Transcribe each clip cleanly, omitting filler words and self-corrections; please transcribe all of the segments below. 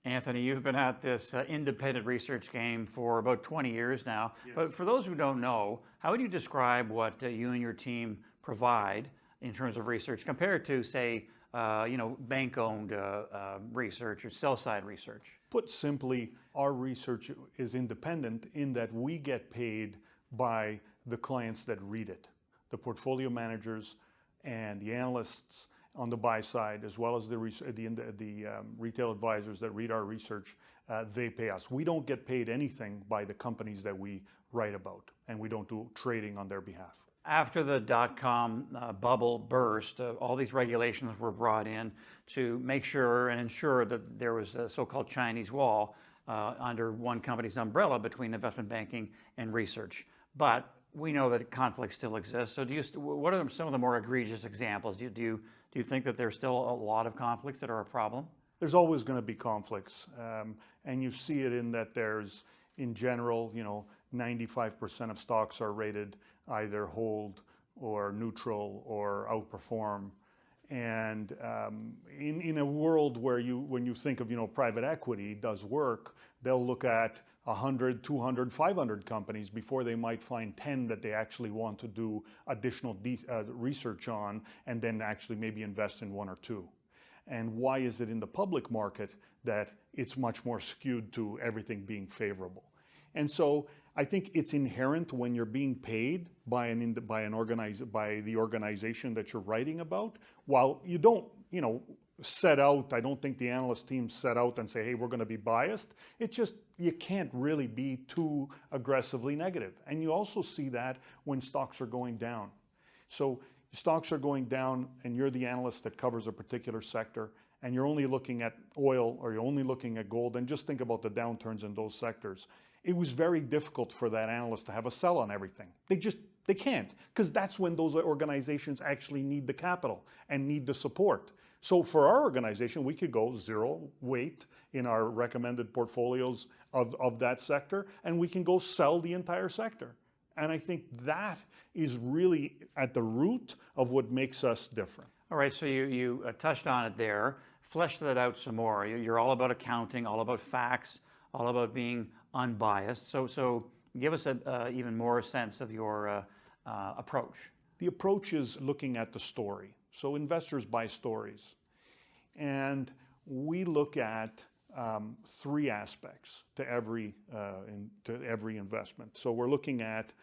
Anthony, you've been at this independent research game for about 20 years now. Yes. But for those who don't know, how would you describe what you and your team provide in terms of research compared to, say, bank-owned research or sell-side research? Put simply, our research is independent in that we get paid by the clients that read it, the portfolio managers and the analysts on the buy side, as well as the retail advisors that read our research. They pay us. We don't get paid anything by the companies that we write about, and we don't do trading on their behalf. After the dot-com bubble burst, all these regulations were brought in to make sure and ensure that there was a so-called Chinese wall under one company's umbrella between investment banking and research. But we know that conflict still exists. So what are some of the more egregious examples? Do you think that there's still a lot of conflicts that are a problem? There's always going to be conflicts. And you see it in that there's, in general, 95% of stocks are rated either hold or neutral or outperform. And in a world where when you think of private equity does work, they'll look at 100, 200, 500 companies before they might find 10 that they actually want to do additional research on, and then actually maybe invest in one or two. And why is it in the public market that it's much more skewed to everything being favorable? And so I think it's inherent when you're being paid by the organization that you're writing about. While you don't, set out, I don't think the analyst team set out and say, hey, we're going to be biased. It's just, you can't really be too aggressively negative. And you also see that when stocks are going down. So stocks are going down and you're the analyst that covers a particular sector and you're only looking at oil or you're only looking at gold, and just think about the downturns in those sectors. It was very difficult for that analyst to have a sell on everything. They can't, because that's when those organizations actually need the capital and need the support. So for our organization, we could go zero weight in our recommended portfolios of that sector, and we can go sell the entire sector. And I think that is really at the root of what makes us different. All right, so you touched on it there. Flesh that out some more. You're all about accounting, all about facts, all about being unbiased. So give us even more sense of your approach. The approach is looking at the story. So investors buy stories. And we look at three aspects to every investment. So we're looking at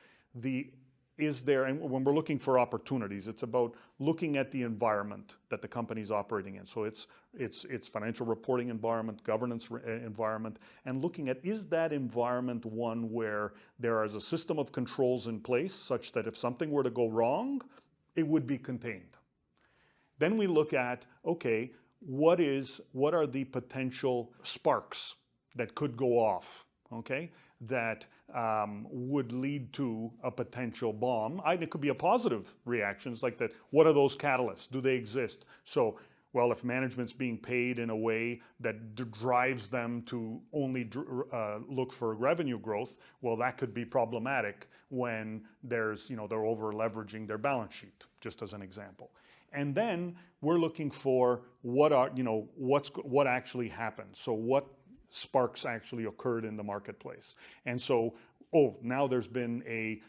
and when we're looking for opportunities, it's about looking at the environment that the company's operating in. So it's financial reporting environment, governance environment, and looking at, is that environment one where there is a system of controls in place such that if something were to go wrong, it would be contained. Then we look at, okay, what are the potential sparks that could go off, okay, that would lead to a potential bomb. It could be a positive reaction. It's like that. What are those catalysts? Do they exist? So, well, if management's being paid in a way that drives them to only look for revenue growth, well, that could be problematic when there's, they're over leveraging their balance sheet, just as an example. And then we're looking for what actually happened. So what sparks actually occurred in the marketplace. And so, now there's been a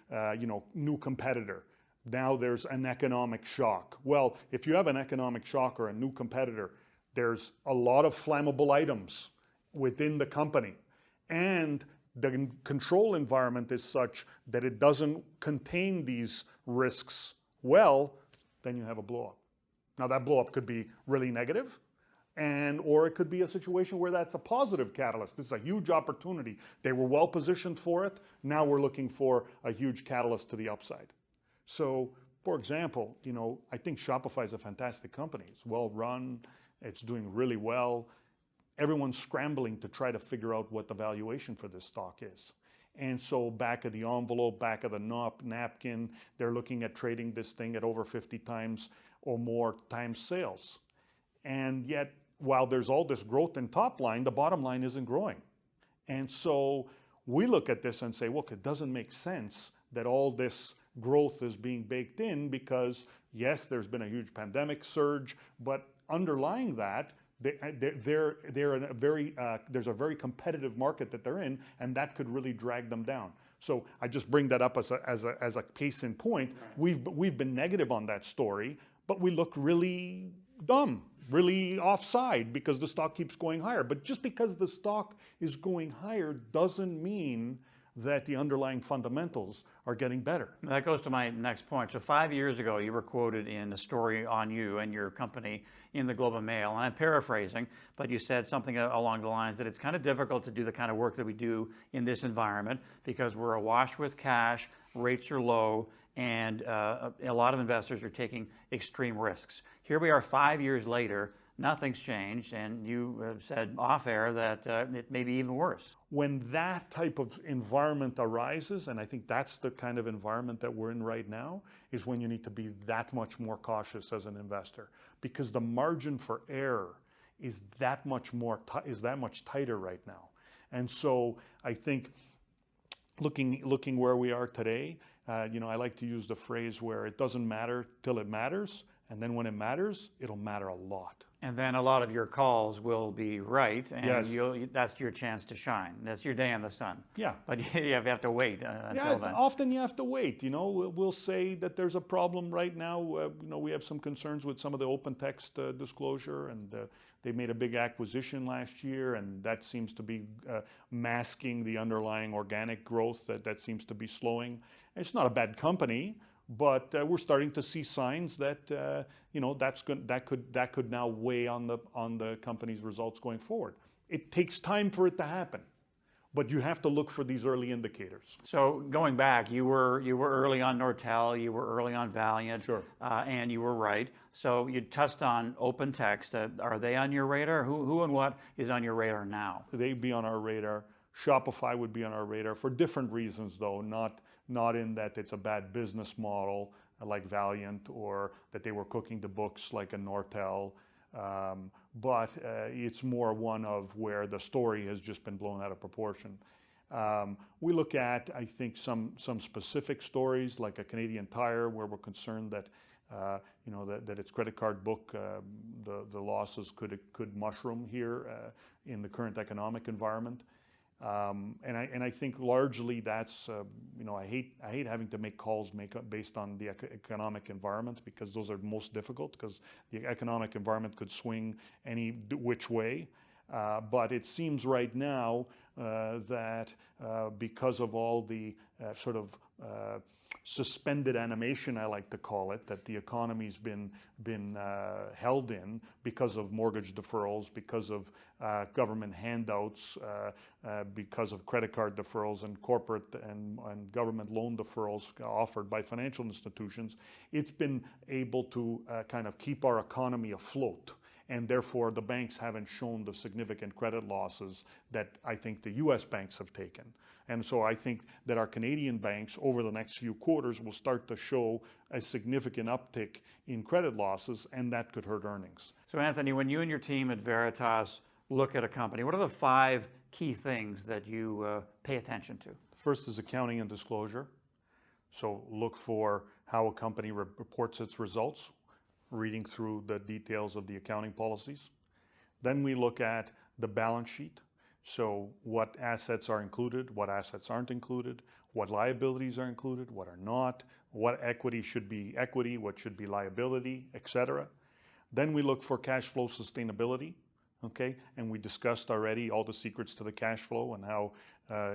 new competitor. Now there's an economic shock. Well, if you have an economic shock or a new competitor, there's a lot of flammable items within the company. And the control environment is such that it doesn't contain these risks well, then you have a blow-up. Now that blow-up could be really negative, or it could be a situation where that's a positive catalyst. This is a huge opportunity. They were well positioned for it. Now we're looking for a huge catalyst to the upside. So, for example, I think Shopify is a fantastic company. It's well run. It's doing really well. Everyone's scrambling to try to figure out what the valuation for this stock is. And so back of the envelope, back of the napkin, they're looking at trading this thing at over 50 times or more times sales. And yet, while there's all this growth in top line, the bottom line isn't growing. And so we look at this and say, look, it doesn't make sense that all this growth is being baked in because, yes, there's been a huge pandemic surge, but underlying that, They're in a very there's a very competitive market that they're in, and that could really drag them down. So I just bring that up as a case in point. Right. We've been negative on that story, but we look really dumb, really offside because the stock keeps going higher. But just because the stock is going higher doesn't mean that the underlying fundamentals are getting better. That goes to my next point. So 5 years ago, you were quoted in a story on you and your company in the Globe and Mail, and I'm paraphrasing, but you said something along the lines that it's kind of difficult to do the kind of work that we do in this environment because we're awash with cash, rates are low, and a lot of investors are taking extreme risks. Here we are 5 years later, nothing's changed, and you said off air that it may be even worse. When that type of environment arises, and I think that's the kind of environment that we're in right now, is when you need to be that much more cautious as an investor, because the margin for error is that much tighter right now. And so I think looking where we are today, I like to use the phrase where it doesn't matter till it matters, and then when it matters, it'll matter a lot. And then a lot of your calls will be right, and yes. That's your chance to shine. That's your day in the sun. Yeah. But you have to wait until then. Often you have to wait. We'll say that there's a problem right now. We have some concerns with some of the open text disclosure, and they made a big acquisition last year, and that seems to be masking the underlying organic growth that seems to be slowing. It's not a bad company, but we're starting to see signs that that could now weigh on the company's results going forward. It takes time for it to happen, but you have to look for these early indicators. So going back, you were early on Nortel, you were early on Valeant, sure, and you were right. So you touched on open text. Are they on your radar? Who and what is on your radar now? They'd be on our radar. Shopify would be on our radar for different reasons, though, not in that it's a bad business model like Valeant, or that they were cooking the books like a Nortel, but it's more one of where the story has just been blown out of proportion. We look at, I think, some specific stories like a Canadian Tire, where we're concerned that that its credit card book, the losses could mushroom here in the current economic environment. And I think largely that's I hate having to make calls based on the economic environment, because those are most difficult, because the economic environment could swing any which way. But it seems right now that because of all the sort of suspended animation, I like to call it, that the economy's been held in because of mortgage deferrals, because of government handouts, because of credit card deferrals and corporate and government loan deferrals offered by financial institutions. It's been able to kind of keep our economy afloat. And therefore, the banks haven't shown the significant credit losses that I think the U.S. banks have taken. And so I think that our Canadian banks over the next few quarters will start to show a significant uptick in credit losses, and that could hurt earnings. So Anthony, when you and your team at Veritas look at a company, what are the 5 key things that you pay attention to? First is accounting and disclosure. So look for how a company reports its results, reading through the details of the accounting policies. Then we look at the balance sheet. So what assets are included, what assets aren't included, what liabilities are included, what are not, what equity should be equity, what should be liability, etc. Then we look for cash flow sustainability, okay? And we discussed already all the secrets to the cash flow and how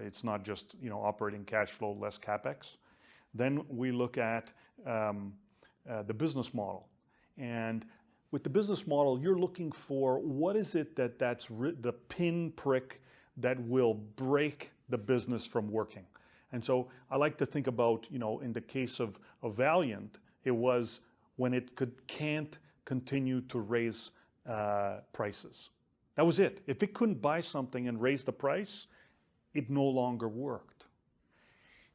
it's not just operating cash flow less CapEx. Then we look at the business model. And with the business model, you're looking for what is it that's the pinprick that will break the business from working. And so I like to think about, in the case of Valeant, it was when it can't continue to raise prices. That was it. If it couldn't buy something and raise the price, it no longer worked.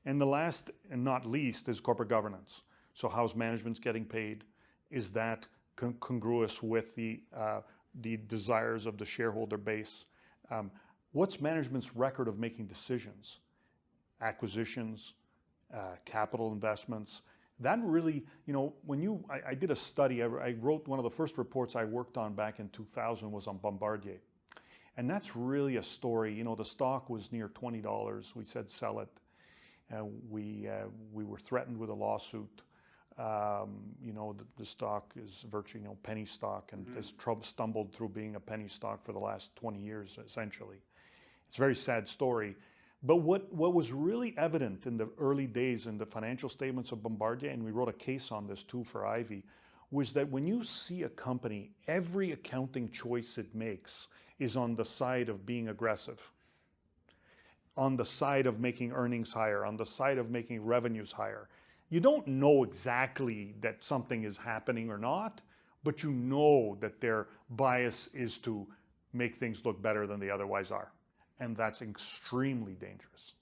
And the last and not least is corporate governance. So how's management's getting paid? Is that congruous with the desires of the shareholder base? What's management's record of making decisions? Acquisitions, capital investments, That really, I did a study, I wrote one of the first reports I worked on back in 2000 was on Bombardier. And that's really a story. The stock was near $20. We said sell it. We were threatened with a lawsuit. The stock is virtually penny stock, and has stumbled through being a penny stock for the last 20 years, essentially. It's a very sad story. But what was really evident in the early days in the financial statements of Bombardier, and we wrote a case on this too for Ivy, was that when you see a company, every accounting choice it makes is on the side of being aggressive, on the side of making earnings higher, on the side of making revenues higher. You don't know exactly that something is happening or not, but you know that their bias is to make things look better than they otherwise are. And that's extremely dangerous.